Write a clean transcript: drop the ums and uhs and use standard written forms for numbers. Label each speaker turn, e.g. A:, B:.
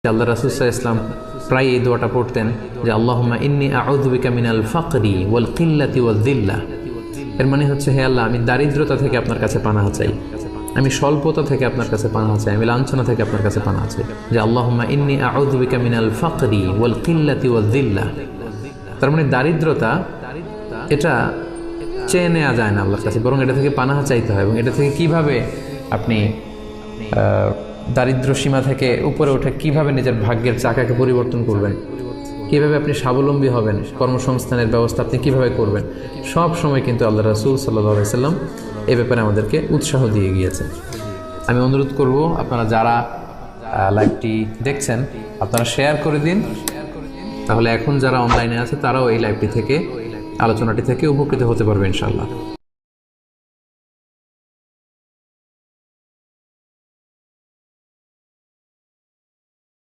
A: আল্লাহ রাসূল সাল্লাল্লাহু আলাইহি ওয়াসাল্লাম প্রায় এই দোয়াটা পড়তেন যে আল্লাহুম্মা ইন্নী আউযু বিকা মিনাল ফাকরি ওয়াল কিল্লাতি ওয়াল যিল্লাহ। এর মানে হচ্ছে, হে আল্লাহ, আমি দারিদ্রতা থেকে আপনার কাছে পানাহ চাই, আমি স্বল্পতা থেকে আপনার কাছে পানাহ চাই, আমি লাঞ্ছনা থেকে আপনার কাছে পানাহ চাই। যে আল্লাহুম্মা ইন্নী আউযু বিকা মিনাল ফাকরি ওয়াল কিল্লাতি ওয়াল যিল্লাহ। তার মানে দারিদ্রতা এটা চেয়ে নেওয়া যায় না আল্লাহর কাছে, বরং এটা থেকে পানাহ চাইতে হয়। এবং এটা থেকে কিভাবে আপনি দারিদ্র সীমা থেকে উপরে উঠে কিভাবে নিজের ভাগ্যের চাকাকে পরিবর্তন করবেন, কিভাবে আপনি স্বাবলম্বী হবেন, কর্মসংস্থানের ব্যবস্থা আপনি কিভাবে করবেন, সব সময় কিন্তু আল্লাহ রাসূল সাল্লাল্লাহু আলাইহি ওয়াসাল্লাম এই ব্যাপারে আমাদেরকে উৎসাহ দিয়ে গিয়েছেন। আমি অনুরোধ করব, আপনারা যারা লাইভটি দেখছেন আপনারা শেয়ার করে দিন, তাহলে এখন যারা অনলাইনে আছে তারাও এই লাইভটি থেকে, আলোচনাটি থেকে উপকৃত হতে পারবে ইনশাআল্লাহ।